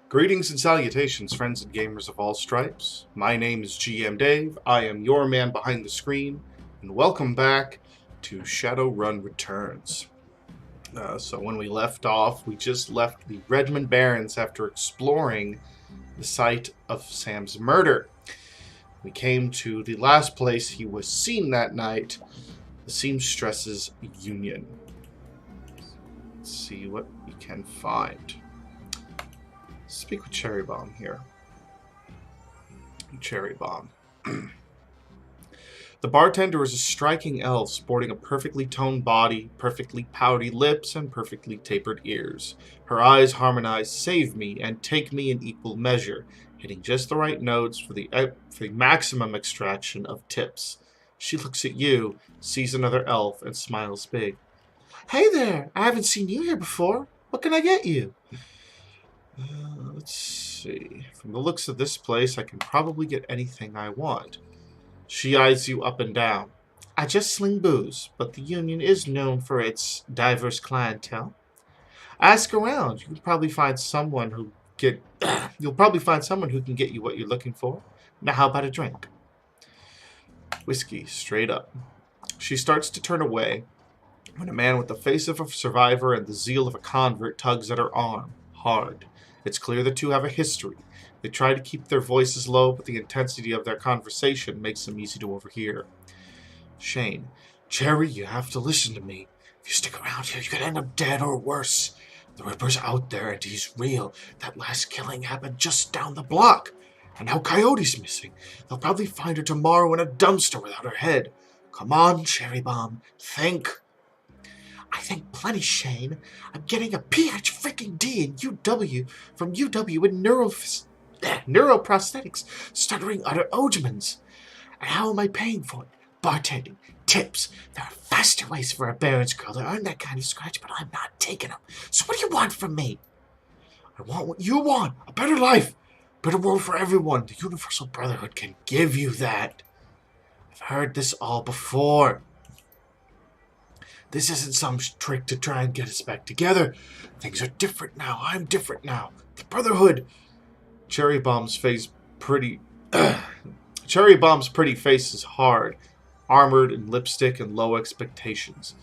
Greetings and salutations, friends and gamers of all stripes. My name is GM Dave. I am your man behind the screen, and welcome back to Shadowrun Returns. So when we left off, we just left the Redmond Barrens after exploring the site of Sam's murder. We came to the last place he was seen that night, the Seamstress's Union. Let's see what we can find. Speak with Cherry Bomb here. Cherry Bomb. The bartender is a striking elf sporting a perfectly toned body, perfectly pouty lips, and perfectly tapered ears. Her eyes harmonize Save Me and Take Me in equal measure, hitting just the right notes for the maximum extraction of tips. She looks at you, sees another elf, and smiles big. Hey there! I haven't seen you here before. What can I get you? Let's see. From the looks of this place, I can probably get anything I want. She eyes you up and down. I just sling booze, but the Union is known for its diverse clientele. Ask around. You'll probably find someone who can get you what you're looking for. Now, how about a drink? Whiskey, straight up. She starts to turn away when a man with the face of a survivor and the zeal of a convert tugs at her arm, hard. It's clear the two have a history. They try to keep their voices low, but the intensity of their conversation makes them easy to overhear. Shane. Cherry, you have to listen to me. If you stick around here, you could end up dead or worse. The Ripper's out there, and he's real. That last killing happened just down the block. And now Coyote's missing. They'll probably find her tomorrow in a dumpster without her head. Come on, Cherry Bomb. Think. I think plenty, Shane. I'm getting a PhD in UW from UW in neuroprosthetics, stuttering utter Ojemans. And how am I paying for it? Bartending, tips. There are faster ways for a Baron's girl to earn that kind of scratch, but I'm not taking them. So what do you want from me? I want what you want. A better life. A better world for everyone. The Universal Brotherhood can give you that. I've heard this all before. This isn't some trick to try and get us back together. Things are different now. I'm different now. The Brotherhood. Cherry Bomb's pretty face is hard, armored in lipstick and low expectations.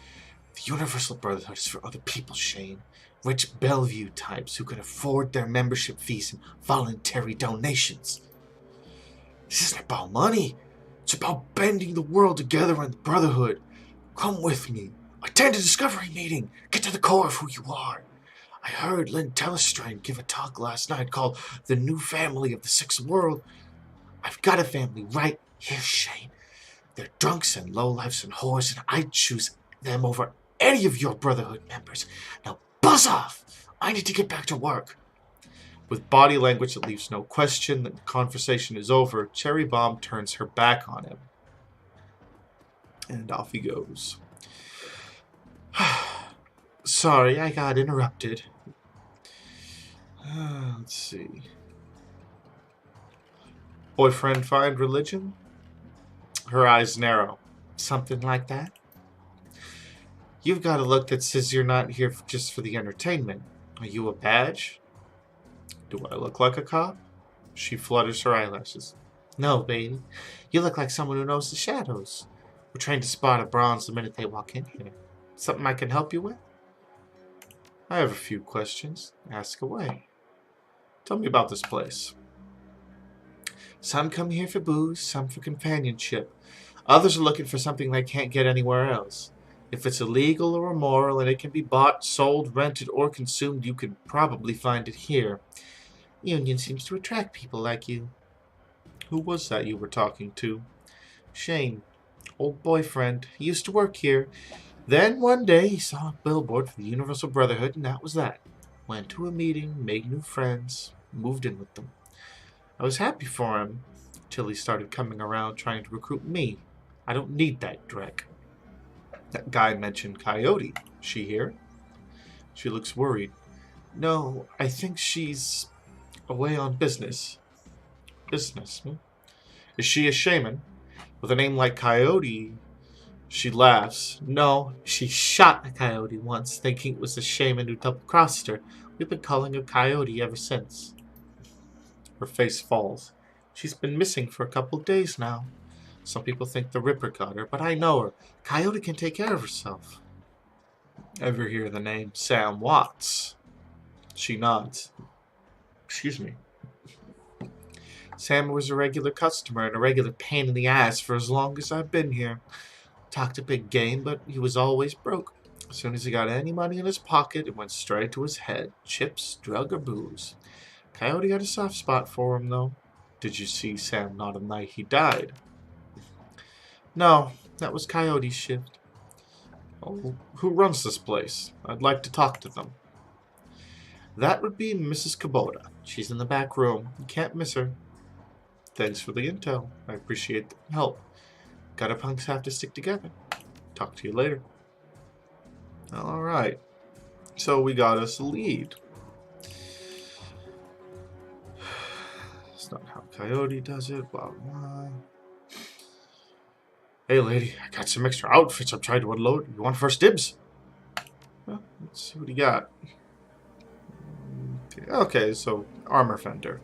The Universal Brotherhood is for other people, Shane. Rich Bellevue types who can afford their membership fees and voluntary donations. This isn't about money. It's about bending the world together in the Brotherhood. Come with me. Attend a discovery meeting. Get to the core of who you are. I heard Lynn Telestrain give a talk last night called The New Family of the Sixth World. I've got a family right here, Shane. They're drunks and lowlifes and whores, and I'd choose them over any of your Brotherhood members. Now buzz off. I need to get back to work. With body language that leaves no question that the conversation is over, Cherry Bomb turns her back on him. And off he goes. Sorry, I got interrupted. Let's see. Boyfriend find religion? Her eyes narrow. Something like that? You've got a look that says you're not here just for the entertainment. Are you a badge? Do I look like a cop? She flutters her eyelashes. No, baby. You look like someone who knows the shadows. We're trained to spot a bronze the minute they walk in here. Something I can help you with? I have a few questions. Ask away. Tell me about this place. Some come here for booze, some for companionship. Others are looking for something they can't get anywhere else. If it's illegal or immoral and it can be bought, sold, rented, or consumed, you can probably find it here. Union seems to attract people like you. Who was that you were talking to? Shane. Old boyfriend. He used to work here. Then one day he saw a billboard for the Universal Brotherhood, and that was that. Went to a meeting, made new friends, moved in with them. I was happy for him, till he started coming around trying to recruit me. I don't need that dreck. That guy mentioned Coyote. She here? She looks worried. No, I think she's away on business. Business, hmm? Is she a shaman? With a name like Coyote... She laughs. No, she shot a coyote once, thinking it was the shaman who double-crossed her. We've been calling her Coyote ever since. Her face falls. She's been missing for a couple days now. Some people think the Ripper got her, but I know her. Coyote can take care of herself. Ever hear the name Sam Watts? She nods. Excuse me. Sam was a regular customer and a regular pain in the ass for as long as I've been here. Talked a big game, but he was always broke. As soon as he got any money in his pocket, it went straight to his head. Chips, drug, or booze. Coyote had a soft spot for him, though. Did you see Sam not on the night he died? No, that was Coyote's shift. Oh, who runs this place? I'd like to talk to them. That would be Mrs. Kubota. She's in the back room. You can't miss her. Thanks for the intel. I appreciate the help. Gutter punks have to stick together. Talk to you later. Alright. So we got us a lead. That's not how Coyote does it. Blah, blah. Hey, lady. I got some extra outfits I'm trying to unload. You want first dibs? Well, let's see what he got. Okay, so armor fender.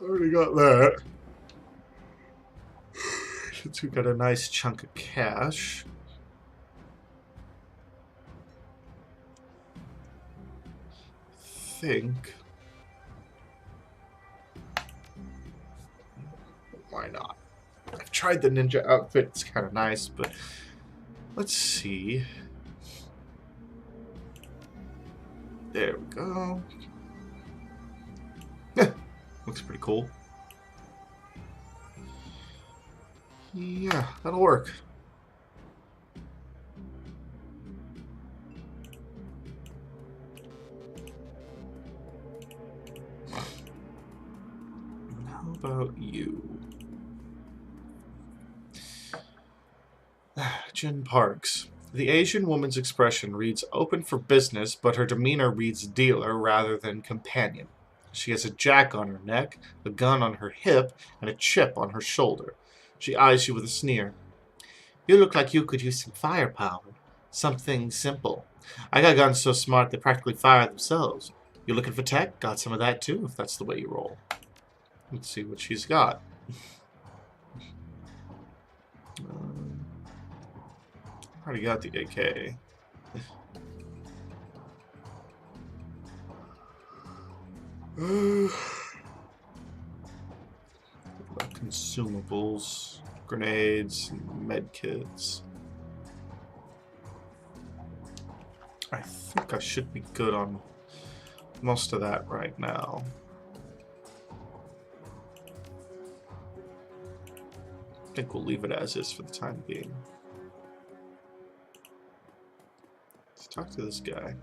Already got that. Since we got a nice chunk of cash. Think. Why not? I've tried the ninja outfit. It's kind of nice, but let's see. There we go. Looks pretty cool. Yeah, that'll work. How about you? Jen Parks. The Asian woman's expression reads open for business, but her demeanor reads dealer rather than companion. She has a jack on her neck, a gun on her hip, and a chip on her shoulder. She eyes you with a sneer. You look like you could use some firepower. Something simple. I got guns so smart they practically fire themselves. You looking for tech? Got some of that too, if that's the way you roll. Let's see what she's got. Already got the AK. Consumables, grenades, medkits. I think I should be good on most of that right now. I think we'll leave it as is for the time being. Let's talk to this guy.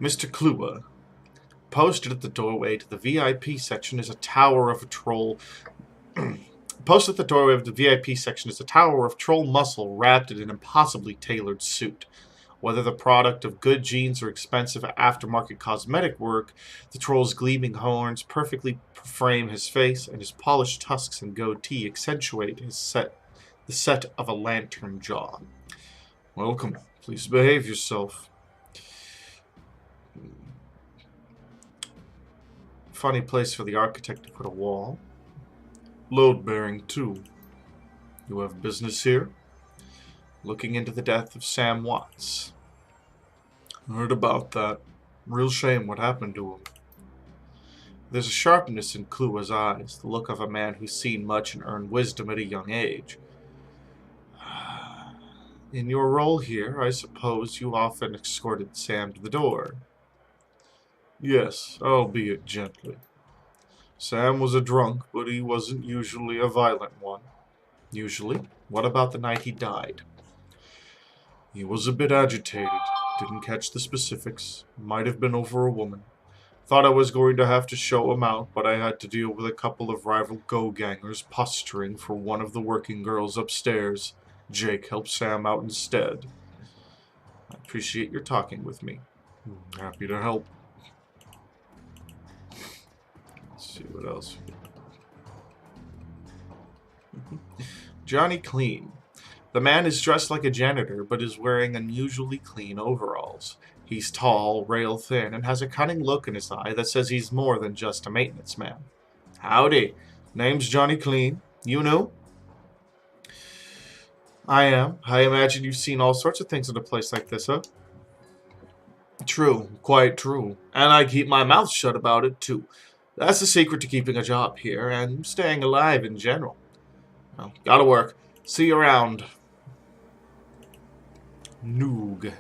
Mr. Kluba. Posted at the doorway to the VIP section is a tower of a troll. Posted at the doorway of the VIP section is a tower of troll muscle wrapped in an impossibly tailored suit. Whether the product of good genes or expensive aftermarket cosmetic work, the troll's gleaming horns perfectly frame his face, and his polished tusks and goatee accentuate the set of a lantern jaw. Welcome. Please behave yourself. Funny place for the architect to put a wall. Load-bearing, too. You have business here? Looking into the death of Sam Watts. Heard about that. Real shame what happened to him. There's a sharpness in Klua's eyes, the look of a man who's seen much and earned wisdom at a young age. In your role here, I suppose you often escorted Sam to the door. Yes, albeit gently. Sam was a drunk, but he wasn't usually a violent one. Usually? What about the night he died? He was a bit agitated. Didn't catch the specifics. Might have been over a woman. Thought I was going to have to show him out, but I had to deal with a couple of rival go-gangers posturing for one of the working girls upstairs. Jake helped Sam out instead. I appreciate your talking with me. Happy to help. Let's see what else. Johnny Clean. The man is dressed like a janitor, but is wearing unusually clean overalls. He's tall, rail thin, and has a cunning look in his eye that says he's more than just a maintenance man. Howdy. Name's Johnny Clean. You new? I am. I imagine you've seen all sorts of things in a place like this, huh? True, quite true. And I keep my mouth shut about it, too. That's the secret to keeping a job here, and staying alive in general. Well, gotta work. See you around. Noog.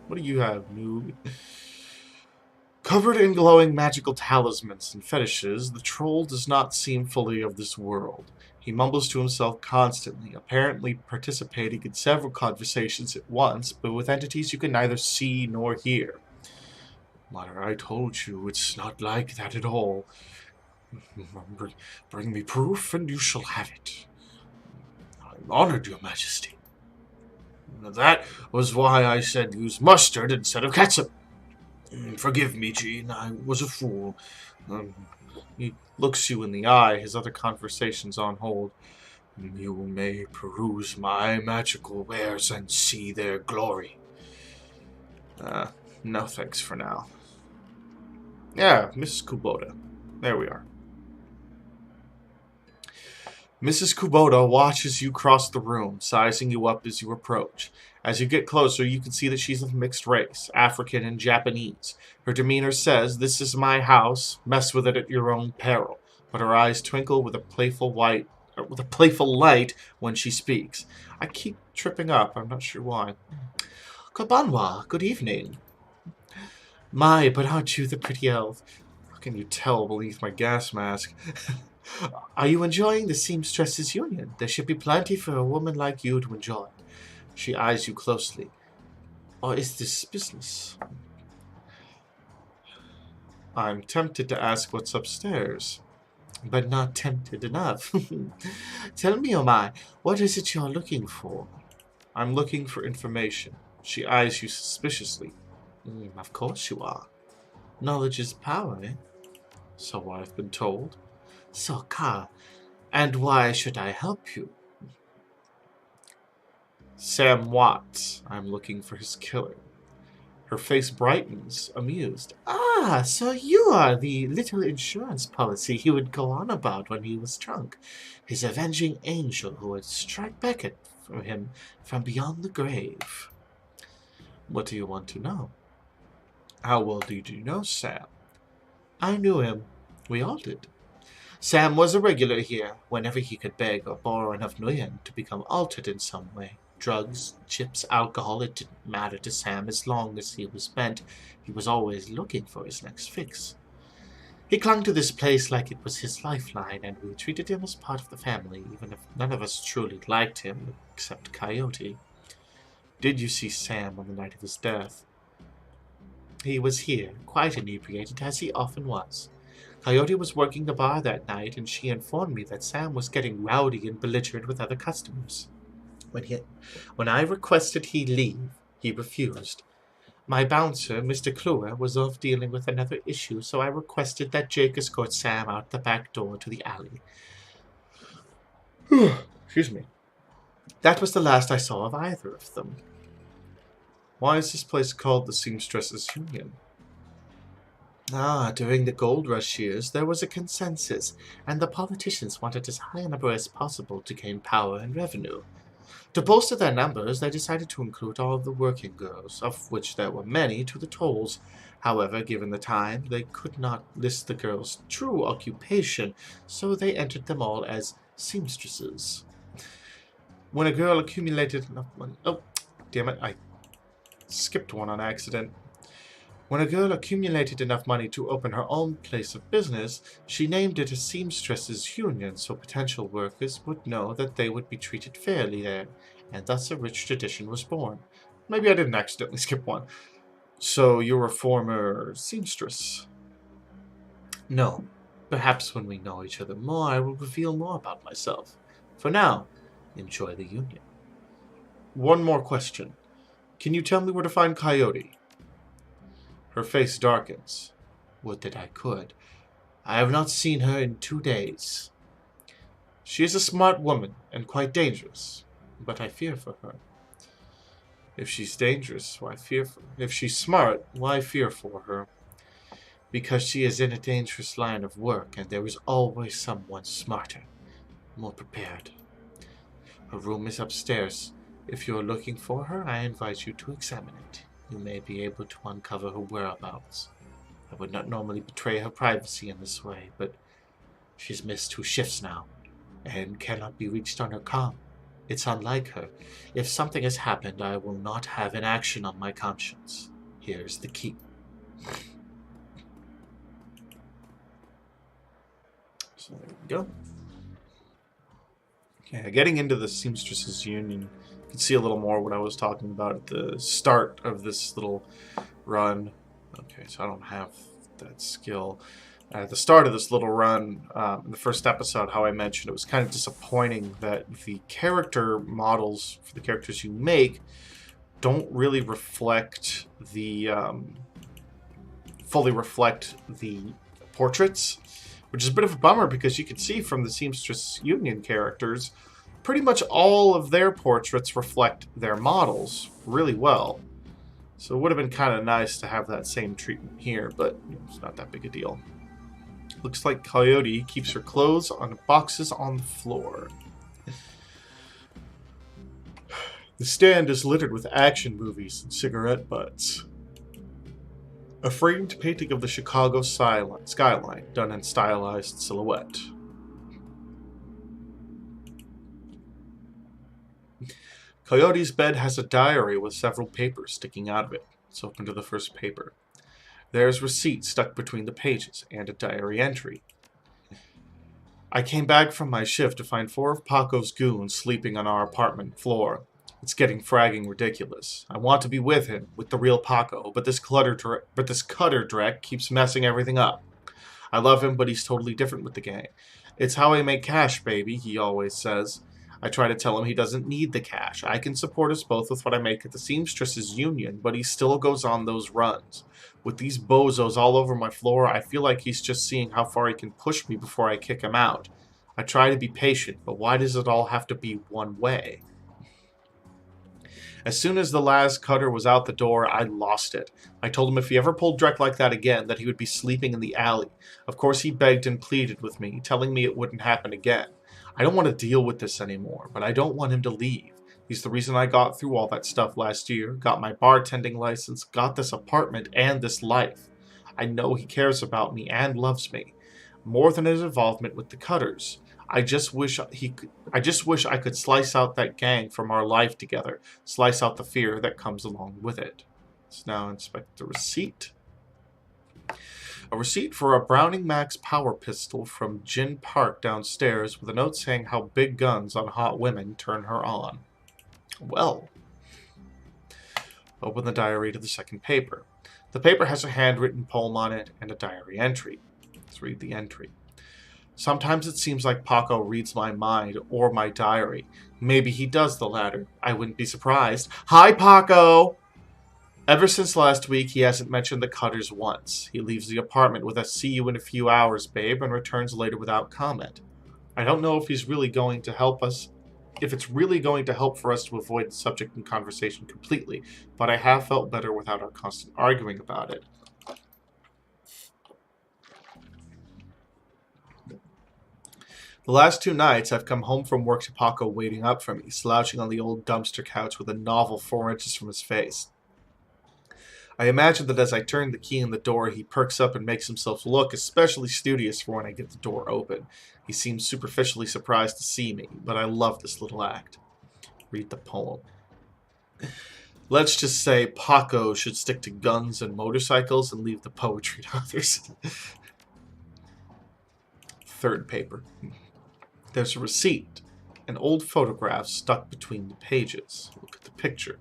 What do you have, Noog? Covered in glowing magical talismans and fetishes, the troll does not seem fully of this world. He mumbles to himself constantly, apparently participating in several conversations at once, but with entities you can neither see nor hear. Mother, I told you, it's not like that at all. Bring me proof, and you shall have it. I'm honored, your majesty. That was why I said use mustard instead of ketchup. Forgive me, Jean, I was a fool. He looks you in the eye, his other conversations on hold. You may peruse my magical wares and see their glory. No thanks for now. Yeah, Mrs. Kubota. There we are. Mrs. Kubota watches you cross the room, sizing you up as you approach. As you get closer, you can see that she's of mixed race, African and Japanese. Her demeanor says, "This is my house, mess with it at your own peril." But her eyes twinkle with a playful light when she speaks. I keep tripping up, I'm not sure why. Kabanwa, good evening. My, but aren't you the pretty elf? How can you tell beneath my gas mask? Are you enjoying the Seamstress's union? There should be plenty for a woman like you to enjoy. She eyes you closely. Or is this business? I'm tempted to ask what's upstairs, but not tempted enough. Tell me, oh my, what is it you're looking for? I'm looking for information. She eyes you suspiciously. Of course you are. Knowledge is power, eh? So I've been told. So, Ka, and why should I help you? Sam Watts. I'm looking for his killer. Her face brightens, amused. Ah, so you are the little insurance policy he would go on about when he was drunk. His avenging angel who would strike back at him from beyond the grave. What do you want to know? How well did you know Sam? I knew him. We all did. Sam was a regular here, whenever he could beg or borrow enough nuyen to become altered in some way. Drugs, chips, alcohol, it didn't matter to Sam as long as he was spent. He was always looking for his next fix. He clung to this place like it was his lifeline, and we treated him as part of the family, even if none of us truly liked him, except Coyote. Did you see Sam on the night of his death? He was here, quite inebriated, as he often was. Coyote was working the bar that night, and she informed me that Sam was getting rowdy and belligerent with other customers. When I requested he leave, he refused. My bouncer, Mr. Cluer, was off dealing with another issue, so I requested that Jake escort Sam out the back door to the alley. Excuse me. That was the last I saw of either of them. Why is this place called the Seamstress's Union? During the gold rush years, there was a consensus, and the politicians wanted as high a number as possible to gain power and revenue. To bolster their numbers, they decided to include all of the working girls, of which there were many, to the tolls. However, given the time, they could not list the girls' true occupation, so they entered them all as seamstresses. When a girl accumulated enough money... Oh, damn it, I skipped one on accident. When a girl accumulated enough money to open her own place of business, she named it a Seamstress's Union so potential workers would know that they would be treated fairly there, and thus a rich tradition was born. Maybe I didn't accidentally skip one. So you're a former seamstress? No. Perhaps when we know each other more, I will reveal more about myself. For now, enjoy the union. One more question. Can you tell me where to find Coyote? Her face darkens. Would that I could. I have not seen her in 2 days. She is a smart woman, and quite dangerous. but I fear for her. If she's dangerous, why fear for her? If she's smart, why fear for her? Because she is in a dangerous line of work, and there is always someone smarter, more prepared. Her room is upstairs. If you are looking for her, I invite you to examine it. You may be able to uncover her whereabouts. I would not normally betray her privacy in this way, but she's missed 2 shifts now, and cannot be reached on her comm. It's unlike her. If something has happened, I will not have an action on my conscience. Here's the key. So there we go. Okay, getting into the Seamstresses Union, you can see a little more what I was talking about at the start of this little run. Okay, so I don't have that skill. At the start of this little run, in the first episode, how I mentioned it was kind of disappointing that the character models for the characters you make don't really reflect the fully reflect the portraits, which is a bit of a bummer because you can see from the Seamstress Union characters, pretty much all of their portraits reflect their models really well. So it would have been kind of nice to have that same treatment here, but it's not that big a deal. Looks like Coyote keeps her clothes on boxes on the floor. The stand is littered with action movies and cigarette butts. A framed painting of the Chicago skyline, done in stylized silhouette. Coyote's bed has a diary with several papers sticking out of it. It's open to the first paper. There's receipts stuck between the pages, and a diary entry. I came back from my shift to find 4 of Paco's goons sleeping on our apartment floor. It's getting fragging ridiculous. I want to be with him, with the real Paco, but this cutter Drek keeps messing everything up. I love him, but he's totally different with the gang. It's how I make cash, baby, he always says. I try to tell him he doesn't need the cash. I can support us both with what I make at the Seamstresses Union, but he still goes on those runs. With these bozos all over my floor, I feel like he's just seeing how far he can push me before I kick him out. I try to be patient, but why does it all have to be one way? As soon as the last cutter was out the door, I lost it. I told him if he ever pulled Drek like that again, that he would be sleeping in the alley. Of course, he begged and pleaded with me, telling me it wouldn't happen again. I don't want to deal with this anymore, but I don't want him to leave. He's the reason I got through all that stuff last year, got my bartending license, got this apartment, and this life. I know he cares about me and loves me, more than his involvement with the cutters. I just wish I could slice out that gang from our life together, slice out the fear that comes along with it. Let's now inspect the receipt. A receipt for a Browning Max power pistol from Gin Park downstairs with a note saying how big guns on hot women turn her on. Well, open the diary to the second paper. The paper has a handwritten poem on it and a diary entry. Let's read the entry. Sometimes it seems like Paco reads my mind or my diary. Maybe he does the latter. I wouldn't be surprised. Hi, Paco! Ever since last week, he hasn't mentioned the cutters once. He leaves the apartment with a "see you in a few hours, babe," and returns later without comment. I don't know if he's really going to help us, if it's really going to help for us to avoid the subject in conversation completely, but I have felt better without our constant arguing about it. The last 2 nights, I've come home from work to Paco waiting up for me, slouching on the old dumpster couch with a novel 4 inches from his face. I imagine that as I turn the key in the door, he perks up and makes himself look especially studious for when I get the door open. He seems superficially surprised to see me, but I love this little act. Read the poem. Let's just say Paco should stick to guns and motorcycles and leave the poetry to others. Third paper. There's a receipt, an old photograph stuck between the pages. Look at the picture.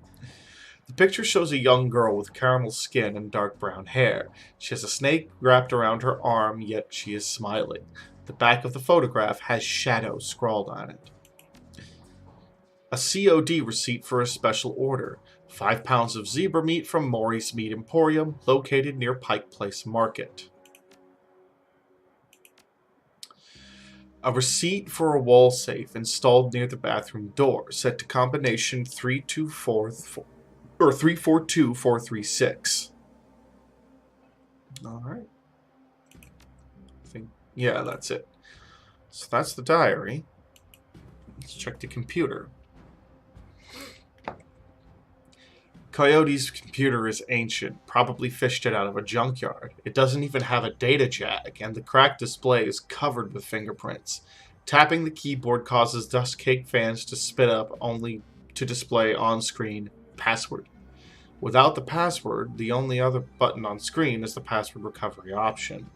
The picture shows a young girl with caramel skin and dark brown hair. She has a snake wrapped around her arm, yet she is smiling. The back of the photograph has "Shadow" scrawled on it. A COD receipt for a special order. 5 pounds of zebra meat from Maury's Meat Emporium, located near Pike Place Market. A receipt for a wall safe installed near the bathroom door, set to combination 342436. All right. I think, yeah, that's it. So that's the diary. Let's check the computer. Coyote's computer is ancient, probably fished it out of a junkyard. It doesn't even have a data jack, and the cracked display is covered with fingerprints. Tapping the keyboard causes dust cake fans to spit up, only to display on-screen password. Without the password, the only other button on screen is the password recovery option.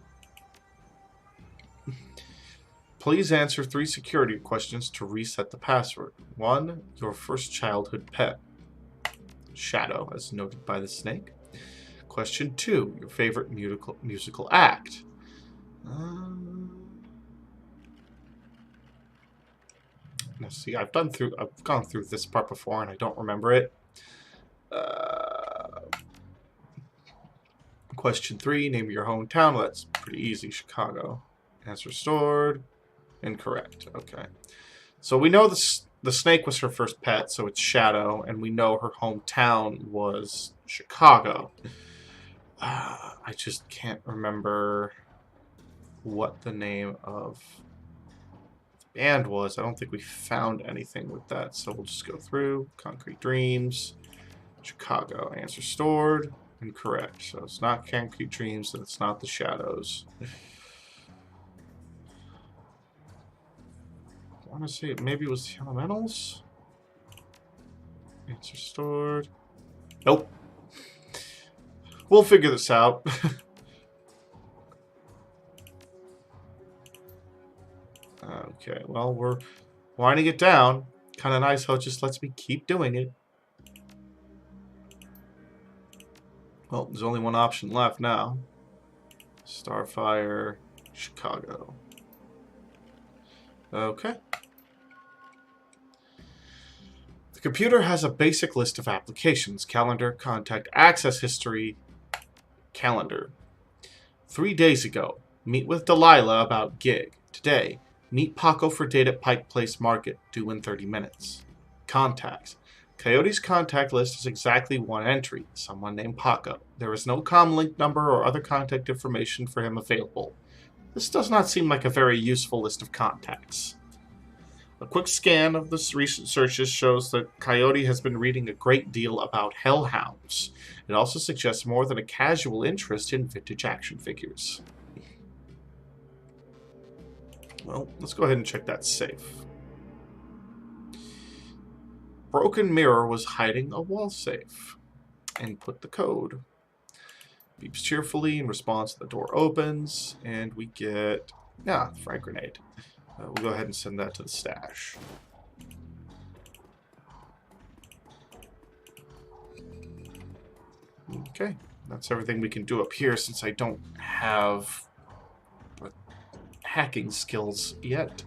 Please answer 3 security questions to reset the password. 1. Your first childhood pet. Shadow, as noted by the snake. Question 2. Your favorite musical act. Let's see. I've gone through this part before, and I don't remember it. Question 3. Name your hometown. Well, that's pretty easy. Chicago. Answer stored. Incorrect. Okay. So we know the snake was her first pet, so it's Shadow, and we know her hometown was Chicago. I just can't remember what the name of the band was. I don't think we found anything with that, so we'll just go through. Concrete Dreams, Chicago. Answer stored. Incorrect. So it's not Concrete Dreams, and it's not the Shadows. I want to say maybe it was the Elementals. Answer stored. Nope. We'll figure this out. Okay, well, we're winding it down. Kind of nice how it just lets me keep doing it. Well, there's only one option left now. Starfire, Chicago. Okay. The computer has a basic list of applications: calendar, contact, access history, calendar. 3 days ago, meet with Delilah about gig. Today, meet Paco for date at Pike Place Market, due in 30 minutes. Contacts. Coyote's contact list is exactly one entry, someone named Paco. There is no comlink number or other contact information for him available. This does not seem like a very useful list of contacts. A quick scan of the recent searches shows that Coyote has been reading a great deal about hellhounds. It also suggests more than a casual interest in vintage action figures. Well, let's go ahead and check that safe. Broken Mirror was hiding a wall safe. Input the code. Beeps cheerfully in response. The door opens, and we get, frag grenade. We'll go ahead and send that to the stash. Okay, that's everything we can do up here since I don't have hacking skills yet.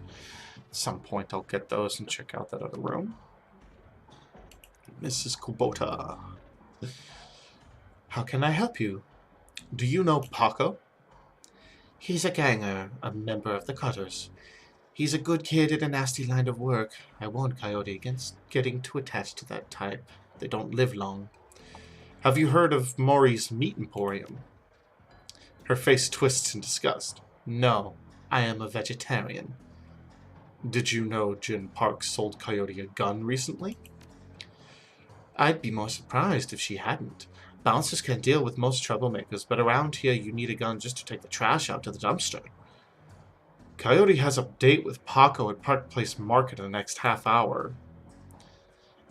At some point I'll get those and check out that other room. Mrs. Kubota. How can I help you? Do you know Paco? He's a ganger, a member of the Cutters. He's a good kid in a nasty line of work. I warned Coyote against getting too attached to that type. They don't live long. Have you heard of Maury's Meat Emporium? Her face twists in disgust. No, I am a vegetarian. Did you know Jin Park sold Coyote a gun recently? I'd be more surprised if she hadn't. Bouncers can deal with most troublemakers, but around here you need a gun just to take the trash out to the dumpster. Coyote has a date with Paco at Park Place Market in the next half hour.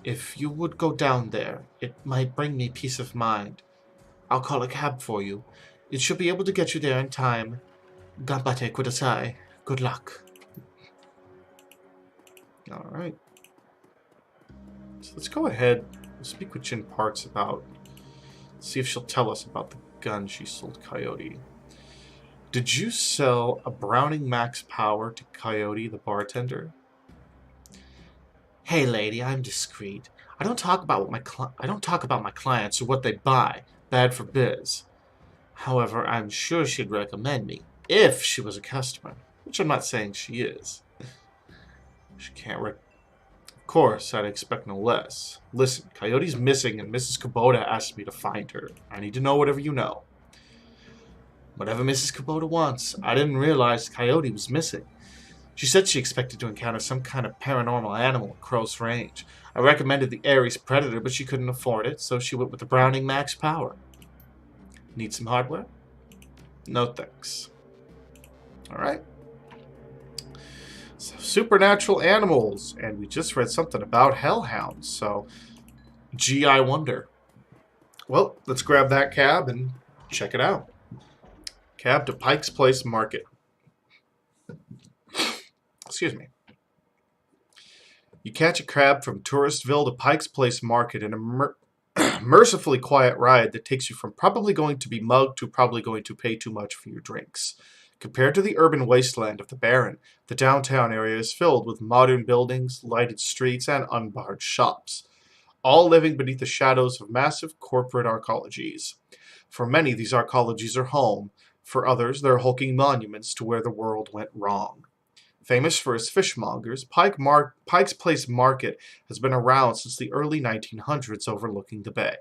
If you would go down there, it might bring me peace of mind. I'll call a cab for you. It should be able to get you there in time. Ganbate kudasai. Good luck. Alright. So let's go ahead and speak with Jin Parks about... see if she'll tell us about the gun she sold Coyote. Did you sell a Browning Max Power to Coyote, the bartender? Hey, lady, I'm discreet. I don't talk about my clients or what they buy. Bad for biz. However, I'm sure she'd recommend me if she was a customer. Which I'm not saying she is. She can't Of course, I'd expect no less. Listen, Coyote's missing and Mrs. Kubota asked me to find her. I need to know whatever you know. Whatever Mrs. Kubota wants. I didn't realize Coyote was missing. She said she expected to encounter some kind of paranormal animal at close range. I recommended the Ares Predator, but she couldn't afford it, so she went with the Browning Max Power. Need some hardware? No thanks. Alright. So, supernatural animals. And we just read something about hellhounds, so gee, I wonder. Well, let's grab that cab and check it out. Cab to Pike's Place Market. Excuse me. You catch a cab from Touristville to Pike's Place Market in a mercifully quiet ride that takes you from probably going to be mugged to probably going to pay too much for your drinks. Compared to the urban wasteland of the Barren, the downtown area is filled with modern buildings, lighted streets, and unbarred shops, all living beneath the shadows of massive corporate arcologies. For many, these arcologies are home. For others, they're hulking monuments to where the world went wrong. Famous for its fishmongers, Pike's Place Market has been around since the early 1900s overlooking the bay.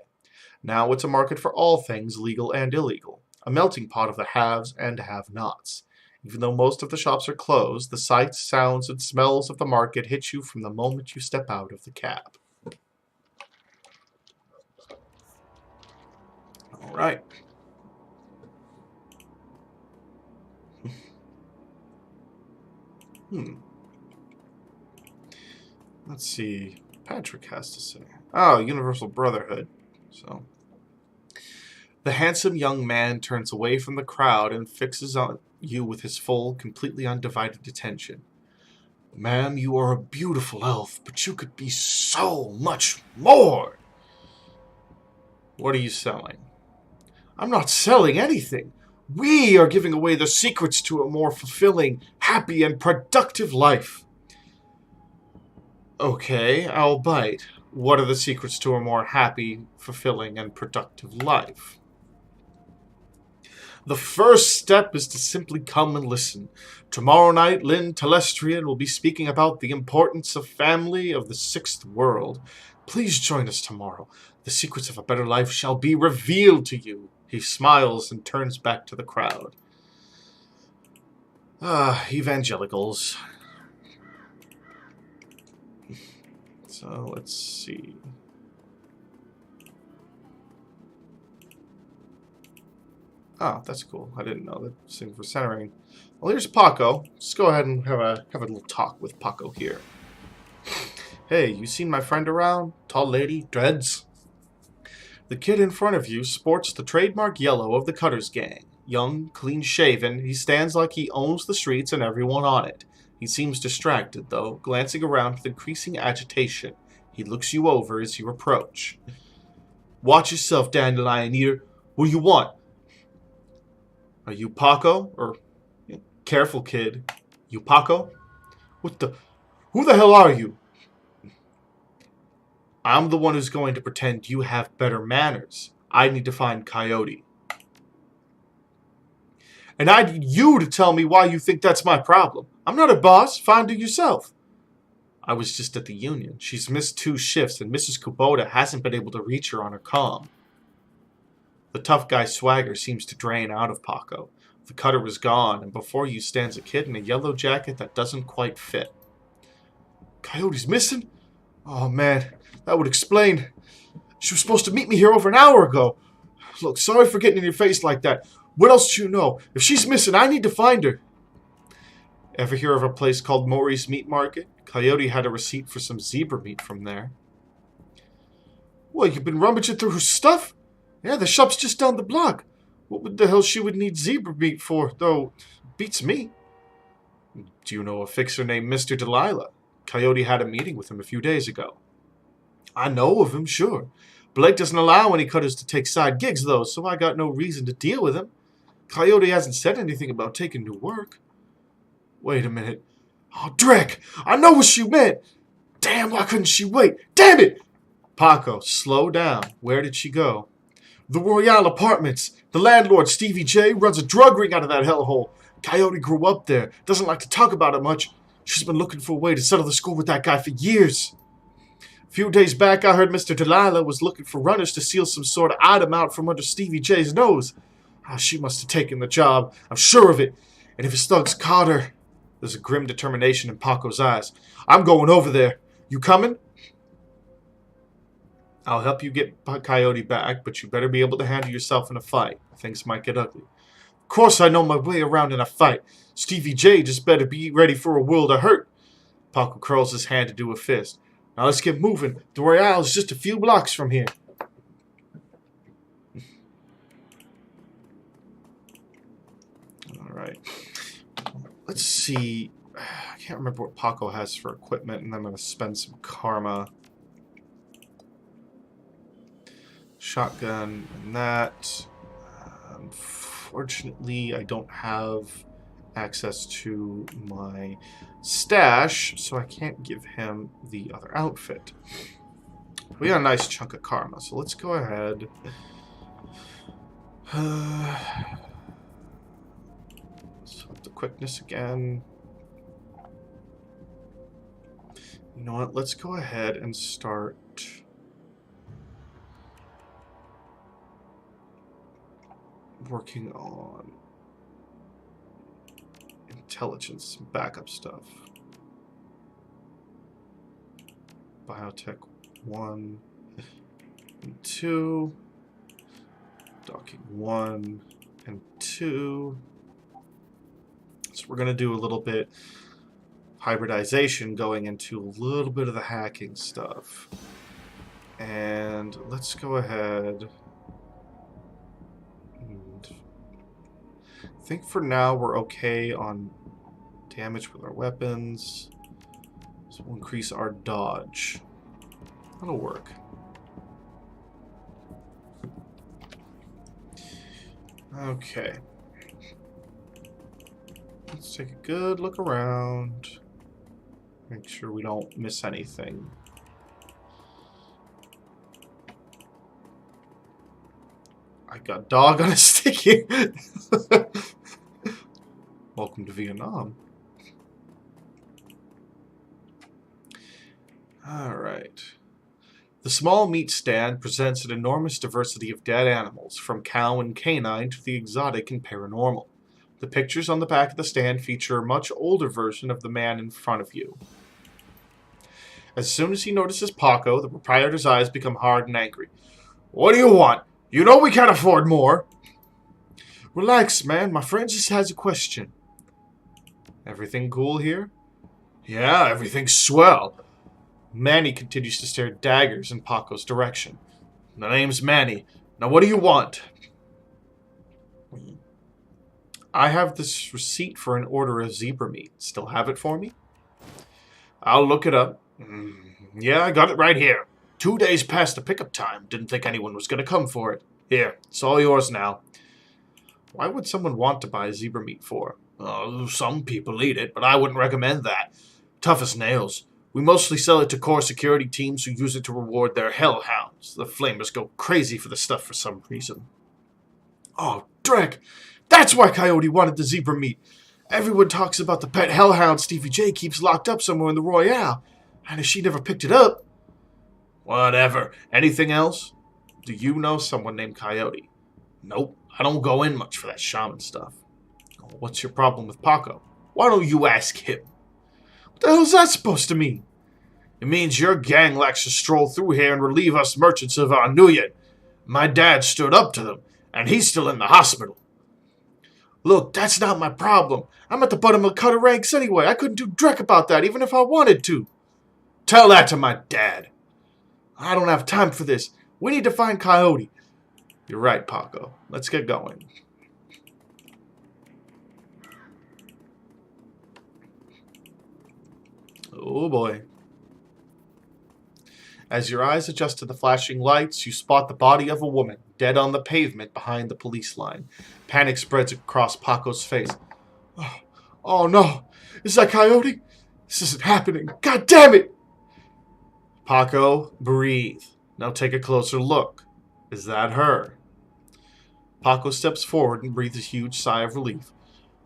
Now it's a market for all things legal and illegal, a melting pot of the haves and have-nots. Even though most of the shops are closed, the sights, sounds, and smells of the market hit you from the moment you step out of the cab. All right. Let's see. Patrick has to say. Oh, Universal Brotherhood. So, the handsome young man turns away from the crowd and fixes on you with his full, completely undivided attention. Ma'am, you are a beautiful elf, but you could be so much more. What are you selling? I'm not selling anything. We are giving away the secrets to a more fulfilling, happy, and productive life. Okay, I'll bite. What are the secrets to a more happy, fulfilling, and productive life? The first step is to simply come and listen. Tomorrow night, Lynn Telestrian will be speaking about the importance of family of the sixth world. Please join us tomorrow. The secrets of a better life shall be revealed to you. He smiles and turns back to the crowd. Evangelicals. So, let's see. Oh, that's cool. I didn't know that. Same for centering. Well, here's Paco. Let's go ahead and have a little talk with Paco here. Hey, you seen my friend around? Tall lady, dreads? The kid in front of you sports the trademark yellow of the Cutters gang. Young, clean-shaven, he stands like he owns the streets and everyone on it. He seems distracted, though, glancing around with increasing agitation. He looks you over as you approach. Watch yourself, Dandelion Eater. What do you want? Are you Paco? Or, careful, kid. You Paco? Who the hell are you? I'm the one who's going to pretend you have better manners. I need to find Coyote. And I need you to tell me why you think that's my problem. I'm not a boss. Find her yourself. I was just at the union. She's missed 2 shifts, and Mrs. Kubota hasn't been able to reach her on her comm. The tough guy swagger seems to drain out of Paco. The cutter was gone, and before you stands a kid in a yellow jacket that doesn't quite fit. Coyote's missing? Oh, man. That would explain. She was supposed to meet me here over an hour ago. Look, sorry for getting in your face like that. What else do you know? If she's missing, I need to find her. Ever hear of a place called Maury's Meat Market? Coyote had a receipt for some zebra meat from there. What, you've been rummaging through her stuff? Yeah, the shop's just down the block. What the hell she would need zebra meat for, though? Beats me. Do you know a fixer named Mr. Delilah? Coyote had a meeting with him a few days ago. I know of him, sure. Blake doesn't allow any cutters to take side gigs, though, so I got no reason to deal with him. Coyote hasn't said anything about taking new work. Wait a minute. Oh, Drek! I know what she meant! Damn, why couldn't she wait? Damn it! Paco, slow down. Where did she go? The Royale Apartments. The landlord, Stevie J, runs a drug ring out of that hellhole. Coyote grew up there. Doesn't like to talk about it much. She's been looking for a way to settle the score with that guy for years. A few days back, I heard Mr. Delilah was looking for runners to steal some sort of item out from under Stevie J's nose. She must have taken the job. I'm sure of it. And if his thugs caught her... There's a grim determination in Paco's eyes. I'm going over there. You coming? I'll help you get Coyote back, but you better be able to handle yourself in a fight. Things might get ugly. Of course I know my way around in a fight. Stevie J just better be ready for a world of hurt. Paco curls his hand into a fist. Now let's get moving. The Royale is just a few blocks from here. Alright. Let's see. I can't remember what Paco has for equipment, and I'm going to spend some karma. Shotgun and that. Unfortunately, I don't have access to my stash, so I can't give him the other outfit. We got a nice chunk of karma, so let's go ahead. Let's up the quickness again. You know what? Let's go ahead and start working on intelligence and backup stuff. Biotech 1 and 2. Docking 1 and 2. So we're going to do a little bit hybridization going into a little bit of the hacking stuff. And let's go ahead and I think for now we're okay on damage with our weapons. So we'll increase our dodge. That'll work. Okay. Let's take a good look around. Make sure we don't miss anything. I got dog on a stick here. Welcome to Vietnam. Alright. The small meat stand presents an enormous diversity of dead animals, from cow and canine to the exotic and paranormal. The pictures on the back of the stand feature a much older version of the man in front of you. As soon as he notices Paco, the proprietor's eyes become hard and angry. What do you want? You know we can't afford more. Relax, man. My friend just has a question. Everything cool here? Yeah, everything's swell. Manny continues to stare daggers in Paco's direction. The name's Manny. Now what do you want? I have this receipt for an order of zebra meat. Still have it for me? I'll look it up. Yeah, I got it right here. 2 days past the pickup time. Didn't think anyone was going to come for it. Here, it's all yours now. Why would someone want to buy zebra meat for? Some people eat it, but I wouldn't recommend that. Tough as nails. We mostly sell it to core security teams who use it to reward their hellhounds. The flamers go crazy for the stuff for some reason. Oh, Drek! That's why Coyote wanted the zebra meat. Everyone talks about the pet hellhound Stevie J keeps locked up somewhere in the Royale. And if she never picked it up... Whatever. Anything else? Do you know someone named Coyote? Nope. I don't go in much for that shaman stuff. What's your problem with Paco? Why don't you ask him? What the hell's that supposed to mean? It means your gang likes to stroll through here and relieve us merchants of our Nuyen. My dad stood up to them, and he's still in the hospital. Look, that's not my problem. I'm at the bottom of the cutter ranks anyway. I couldn't do dreck about that, even if I wanted to. Tell that to my dad. I don't have time for this. We need to find Coyote. You're right, Paco. Let's get going. Oh boy. As your eyes adjust to the flashing lights, you spot the body of a woman, dead on the pavement behind the police line. Panic spreads across Paco's face. Oh no! Is that Coyote? This isn't happening. God damn it! Paco, breathe. Now take a closer look. Is that her? Paco steps forward and breathes a huge sigh of relief.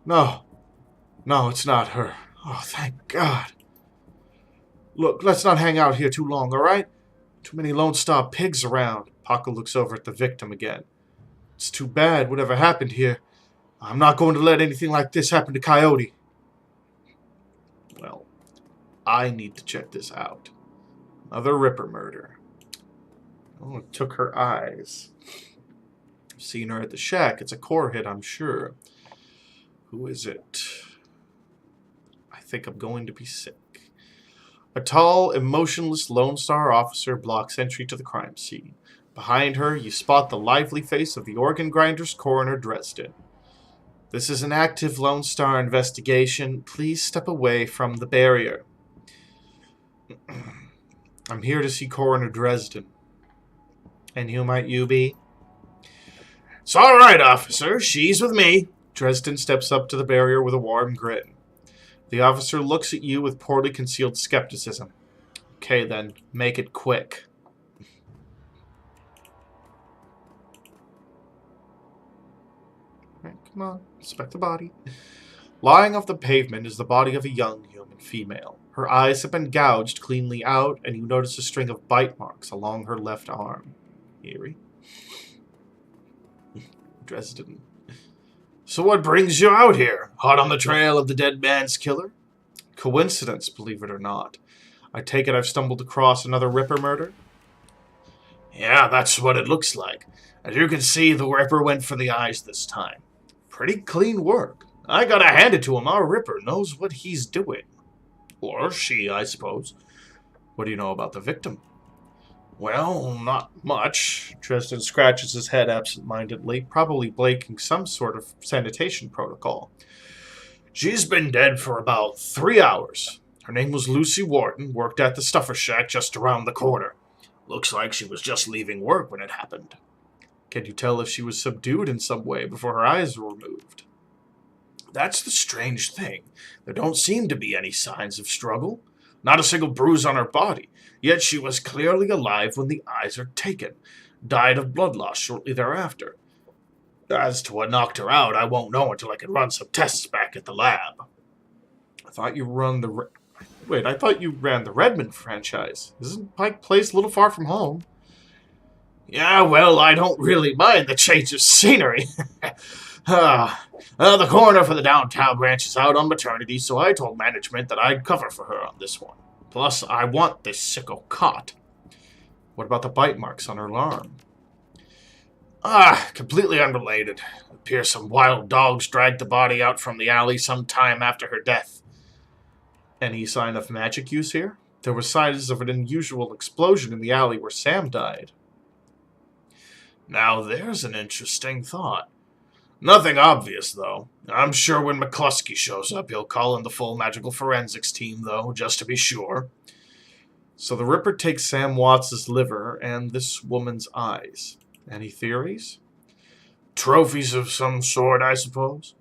No, No, it's not her. Oh, thank God. Look, let's not hang out here too long, all right? Too many Lone Star pigs around. Paco looks over at the victim again. It's too bad whatever happened here. I'm not going to let anything like this happen to Coyote. Well, I need to check this out. Another Ripper murder. Oh, it took her eyes. I've seen her at the shack. It's a core hit, I'm sure. Who is it? I think I'm going to be sick. A tall, emotionless Lone Star officer blocks entry to the crime scene. Behind her, you spot the lively face of the organ grinder's coroner, Dresden. This is an active Lone Star investigation. Please step away from the barrier. I'm here to see Coroner Dresden. And who might you be? It's all right, officer. She's with me. Dresden steps up to the barrier with a warm grin. The officer looks at you with poorly concealed skepticism. Okay, then. Make it quick. Right, come on. Inspect the body. Lying off the pavement is the body of a young human female. Her eyes have been gouged cleanly out, and you notice a string of bite marks along her left arm. Eerie. Dresden. So what brings you out here? Hot on the trail of the dead man's killer? Coincidence, believe it or not. I take it I've stumbled across another Ripper murder? Yeah, that's what it looks like. As you can see, the Ripper went for the eyes this time. Pretty clean work. I gotta hand it to him. Our Ripper knows what he's doing. Or she, I suppose. What do you know about the victim? Well, not much. Dresden scratches his head absent-mindedly, probably breaking some sort of sanitation protocol. She's been dead for about 3 hours. Her name was Lucy Wharton, worked at the Stuffer Shack just around the corner. Looks like she was just leaving work when it happened. Can you tell if she was subdued in some way before her eyes were removed? That's the strange thing. There don't seem to be any signs of struggle. Not a single bruise on her body. Yet she was clearly alive when the eyes are taken. Died of blood loss shortly thereafter. As to what knocked her out, I won't know until I can run some tests back at the lab. I thought you ran the Redmond franchise. Isn't Pike Place a little far from home? Yeah, well, I don't really mind the change of scenery. The coroner for the downtown branch is out on maternity, so I told management that I'd cover for her on this one. Plus, I want this sicko caught. What about the bite marks on her arm? Completely unrelated. It appears some wild dogs dragged the body out from the alley some time after her death. Any sign of magic use here? There were signs of an unusual explosion in the alley where Sam died. Now there's an interesting thought. Nothing obvious, though. I'm sure when McCluskey shows up, he'll call in the full magical forensics team, though, just to be sure. So the Ripper takes Sam Watts' liver and this woman's eyes. Any theories? Trophies of some sort, I suppose.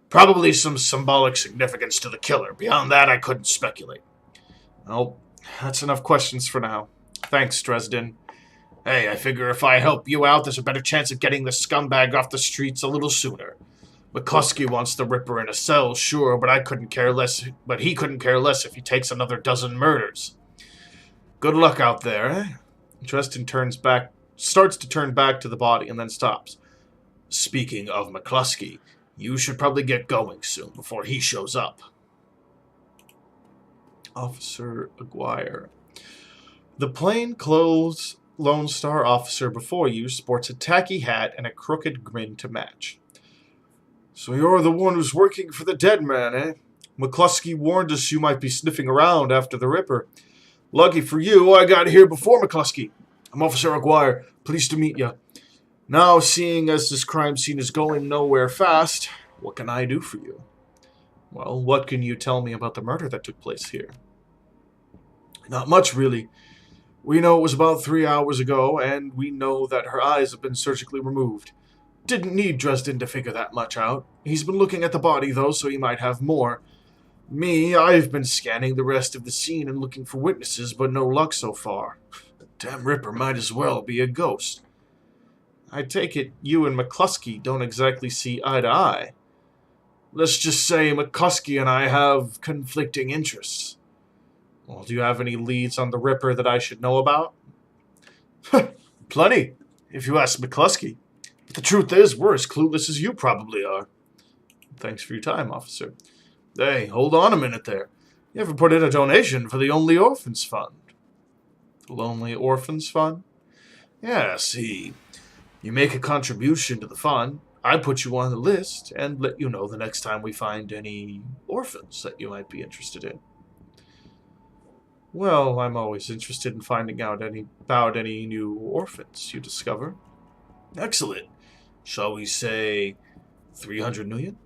Probably some symbolic significance to the killer. Beyond that, I couldn't speculate. Well, that's enough questions for now. Thanks, Dresden. Hey, I figure if I help you out, there's a better chance of getting the scumbag off the streets a little sooner. McCluskey wants the Ripper in a cell, sure, but he couldn't care less if he takes another dozen murders. Good luck out there, eh? Dresden starts to turn back to the body and then stops. Speaking of McCluskey, you should probably get going soon before he shows up. Officer Aguirre. The plainclothes Lone Star officer before you sports a tacky hat and a crooked grin to match. So you're the one who's working for the dead man, eh? McCluskey warned us you might be sniffing around after the Ripper. Lucky for you, I got here before McCluskey. I'm Officer Aguirre. Pleased to meet you. Now, seeing as this crime scene is going nowhere fast, what can I do for you? Well, what can you tell me about the murder that took place here? Not much, really. We know it was about 3 hours ago, and we know that her eyes have been surgically removed. Didn't need Dresden to figure that much out. He's been looking at the body, though, so he might have more. Me, I've been scanning the rest of the scene and looking for witnesses, but no luck so far. The damn Ripper might as well be a ghost. I take it you and McCluskey don't exactly see eye to eye. Let's just say McCluskey and I have conflicting interests. Well, do you have any leads on the Ripper that I should know about? Plenty, if you ask McCluskey. But the truth is, we're as clueless as you probably are. Thanks for your time, officer. Hey, hold on a minute there. You ever put in a donation for the Only Orphans Fund? The Lonely Orphans Fund? Yeah, see, you make a contribution to the fund, I put you on the list and let you know the next time we find any orphans that you might be interested in. Well, I'm always interested in finding out about any new orphans you discover. Excellent. Shall we say 300 million?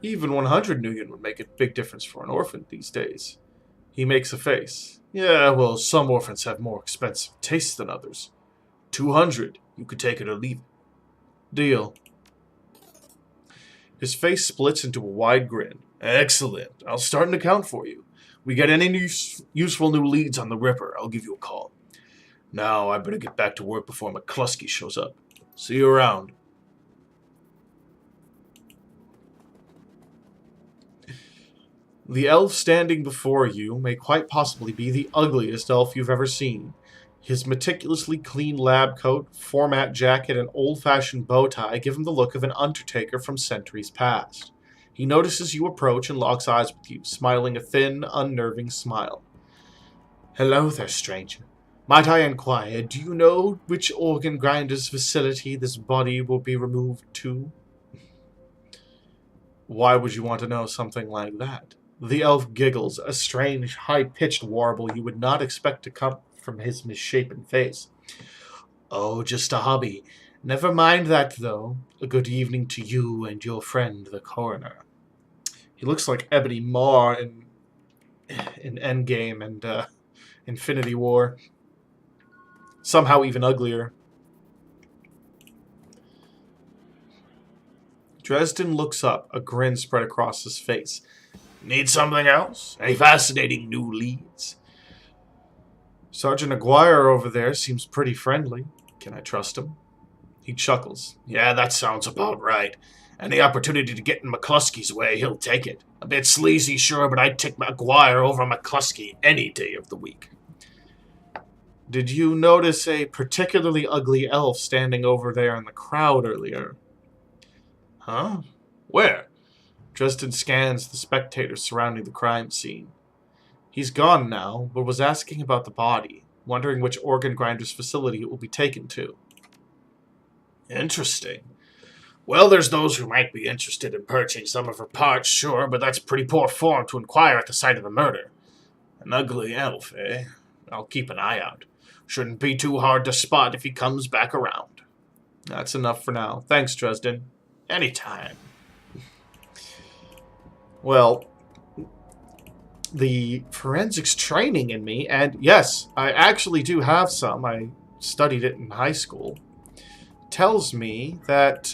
Even 100 million would make a big difference for an orphan these days. He makes a face. Yeah, well, some orphans have more expensive tastes than others. 200. You could take it or leave it. Deal. His face splits into a wide grin. Excellent. I'll start an account for you. We get any useful new leads on the Ripper, I'll give you a call. Now, I better get back to work before McCluskey shows up. See you around. The elf standing before you may quite possibly be the ugliest elf you've ever seen. His meticulously clean lab coat, format jacket, and old-fashioned bow tie give him the look of an undertaker from centuries past. He notices you approach and locks eyes with you, smiling a thin, unnerving smile. Hello there, stranger. Might I inquire, do you know which organ grinder's facility this body will be removed to? Why would you want to know something like that? The elf giggles, a strange, high-pitched warble you would not expect to come from his misshapen face. Oh, just a hobby. Never mind that, though. A good evening to you and your friend, the coroner. He looks like Ebony Maw in Endgame and Infinity War. Somehow even uglier. Dresden looks up, a grin spread across his face. Need something else? Any fascinating new leads? Sergeant Aguirre over there seems pretty friendly. Can I trust him? He chuckles. Yeah, that sounds about right. Any opportunity to get in McCluskey's way, he'll take it. A bit sleazy, sure, but I'd take Aguirre over McCluskey any day of the week. Did you notice a particularly ugly elf standing over there in the crowd earlier? Huh? Where? Dresden scans the spectators surrounding the crime scene. He's gone now, but was asking about the body, wondering which organ grinder's facility it will be taken to. Interesting. Well, there's those who might be interested in purchasing some of her parts, sure, but that's pretty poor form to inquire at the site of the murder. An ugly elf, eh? I'll keep an eye out. Shouldn't be too hard to spot if he comes back around. That's enough for now. Thanks, Dresden. Anytime. Well, the forensics training in me, and yes, I actually do have some. I studied it in high school. Tells me that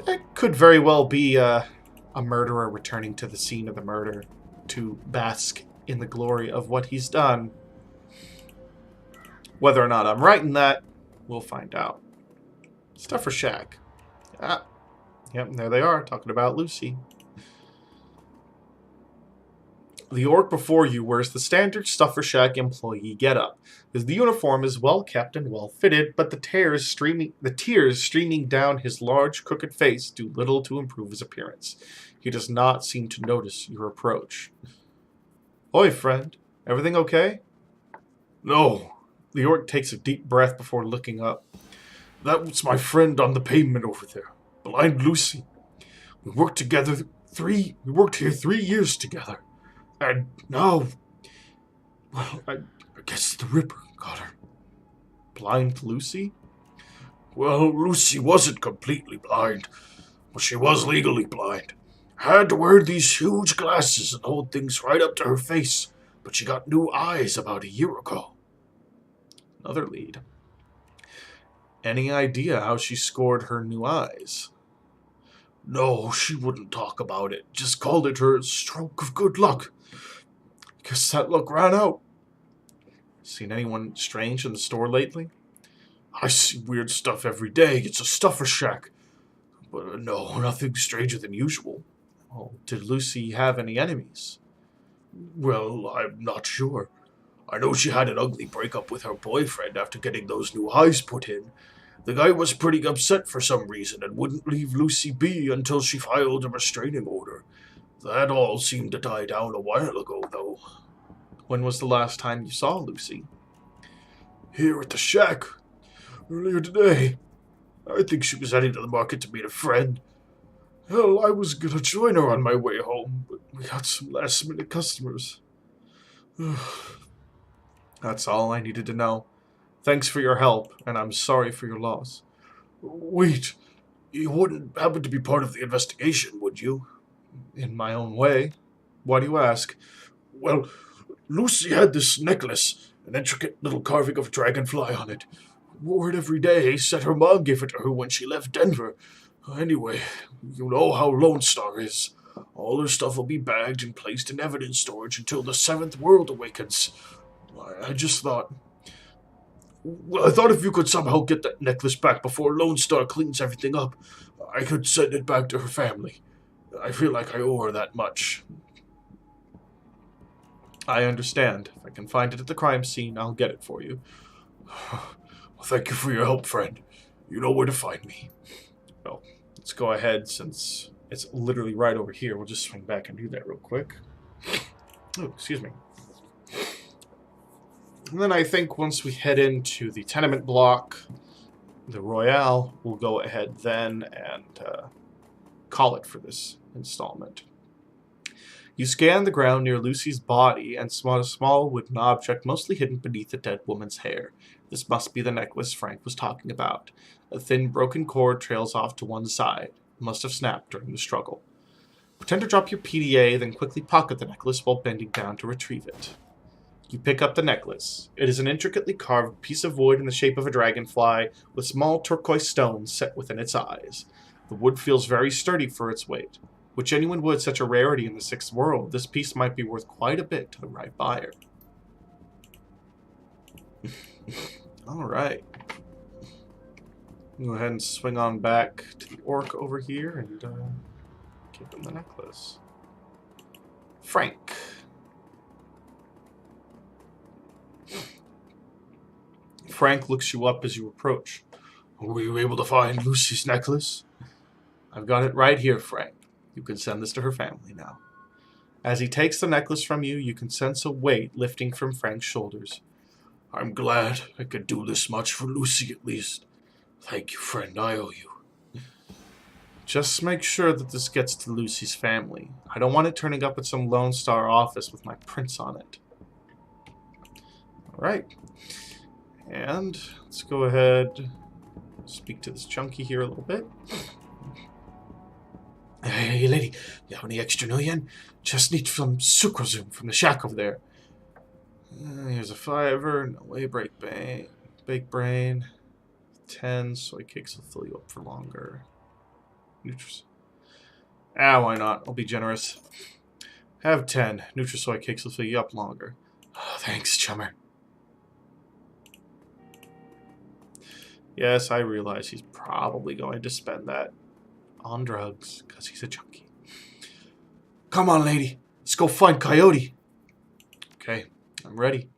it could very well be a murderer returning to the scene of the murder to bask in the glory of what he's done. Whether or not I'm right in that, we'll find out. Stuffer Shack. Ah, yep, there they are, talking about Lucy. The orc before you wears the standard Stuffer Shack employee getup. His uniform is well kept and well fitted, but the tears streaming down his large, crooked face do little to improve his appearance. He does not seem to notice your approach. Oi, friend. Everything okay? No. The orc takes a deep breath before looking up. That was my friend on the pavement over there, Blind Lucy. We worked here 3 years together. And now, well, I guess the Ripper got her. Blind Lucy? Well, Lucy wasn't completely blind, but she was legally blind. Had to wear these huge glasses and hold things right up to her face, but she got new eyes about a year ago. Another lead. Any idea how she scored her new eyes? No, she wouldn't talk about it. Just called it her stroke of good luck. Guess that luck ran out. Seen anyone strange in the store lately? I see weird stuff every day. It's a Stuffer Shack. But no, nothing stranger than usual. Oh, did Lucy have any enemies? Well, I'm not sure. I know she had an ugly breakup with her boyfriend after getting those new eyes put in. The guy was pretty upset for some reason and wouldn't leave Lucy be until she filed a restraining order. That all seemed to die down a while ago, though. When was the last time you saw Lucy? Here at the shack. Earlier today. I think she was heading to the market to meet a friend. Hell, I was gonna join her on my way home, but we got some last-minute customers. That's all I needed to know. Thanks for your help, and I'm sorry for your loss. Wait, you wouldn't happen to be part of the investigation, would you? In my own way. Why do you ask? Well, Lucy had this necklace, an intricate little carving of a dragonfly on it. Wore it every day, said her mom gave it to her when she left Denver. Anyway, you know how Lone Star is. All her stuff will be bagged and placed in evidence storage until the Seventh World awakens. I just thought... Well, I thought if you could somehow get that necklace back before Lone Star cleans everything up, I could send it back to her family. I feel like I owe her that much. I understand. If I can find it at the crime scene, I'll get it for you. Well, thank you for your help, friend. You know where to find me. Well, let's go ahead, since it's literally right over here. We'll just swing back and do that real quick. Oh, excuse me. And then I think once we head into the tenement block, the Royale, we'll go ahead then and call it for this installment. You scan the ground near Lucy's body and spot a small wooden object mostly hidden beneath the dead woman's hair. This must be the necklace Frank was talking about. A thin, broken cord trails off to one side. It must have snapped during the struggle. Pretend to drop your PDA, then quickly pocket the necklace while bending down to retrieve it. You pick up the necklace. It is an intricately carved piece of wood in the shape of a dragonfly, with small turquoise stones set within its eyes. The wood feels very sturdy for its weight. With genuine wood such a rarity in the Sixth World, this piece might be worth quite a bit to the right buyer. Alright. Go ahead and swing on back to the orc over here and give him the necklace. Frank. Frank looks you up as you approach. Were you able to find Lucy's necklace? I've got it right here, Frank. You can send this to her family now. As he takes the necklace from you, you can sense a weight lifting from Frank's shoulders. I'm glad I could do this much for Lucy at least. Thank you, friend. I owe you. Just make sure that this gets to Lucy's family. I don't want it turning up at some Lone Star office with my prints on it. Alright. And let's go ahead, speak to this junkie here a little bit. Hey, lady, you have any extra yen? Just need some sucrosum from the shack over there. Here's a $5. No way, bake brain. 10 soy cakes will fill you up for longer. Why not? I'll be generous. Have 10. Nutrisoy cakes will fill you up longer. Oh, thanks, chummer. Yes, I realize he's probably going to spend that on drugs, because he's a junkie. Come on, lady. Let's go find Coyote. Okay, I'm ready.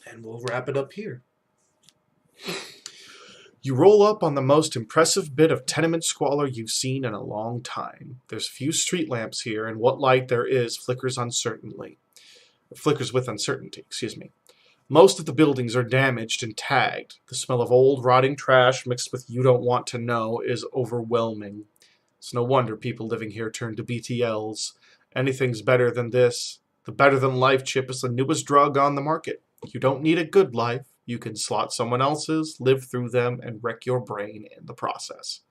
And we'll wrap it up here. You roll up on the most impressive bit of tenement squalor you've seen in a long time. There's few street lamps here, and what light there is flickers with uncertainty, excuse me. Most of the buildings are damaged and tagged. The smell of old, rotting trash mixed with you don't want to know is overwhelming. It's no wonder people living here turn to BTLs. Anything's better than this. The better-than-life chip is the newest drug on the market. You don't need a good life. You can slot someone else's, live through them, and wreck your brain in the process.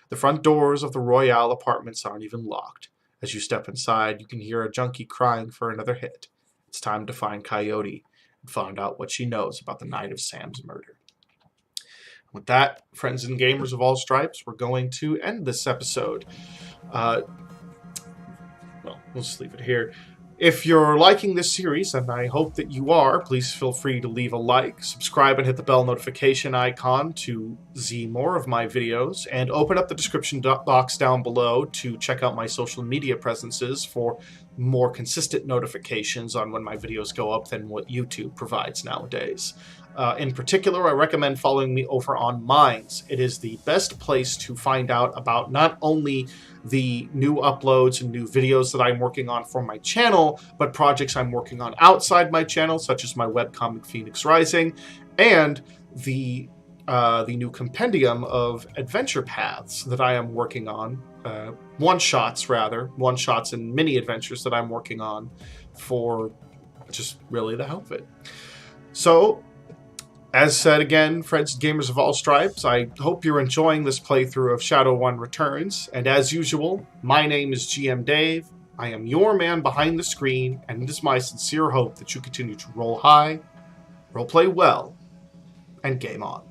The front doors of the Royale apartments aren't even locked. As you step inside, you can hear a junkie crying for another hit. It's time to find Coyote and find out what she knows about the night of Sam's murder. With that, friends and gamers of all stripes, we're going to end this episode. Well, we'll just leave it here. If you're liking this series, and I hope that you are, please feel free to leave a like, subscribe, and hit the bell notification icon to see more of my videos, and open up the description box down below to check out my social media presences for more consistent notifications on when my videos go up than what YouTube provides nowadays. In particular, I recommend following me over on Minds. It is the best place to find out about not only the new uploads and new videos that I'm working on for my channel, but projects I'm working on outside my channel, such as my webcomic Phoenix Rising, and the new compendium of adventure paths that I am working on, one-shots and mini adventures that I'm working on for just really the hell of it. So, as said again, friends and gamers of all stripes, I hope you're enjoying this playthrough of Shadowrun Returns, and as usual, my name is GM Dave, I am your man behind the screen, and it is my sincere hope that you continue to roll high, roleplay well, and game on.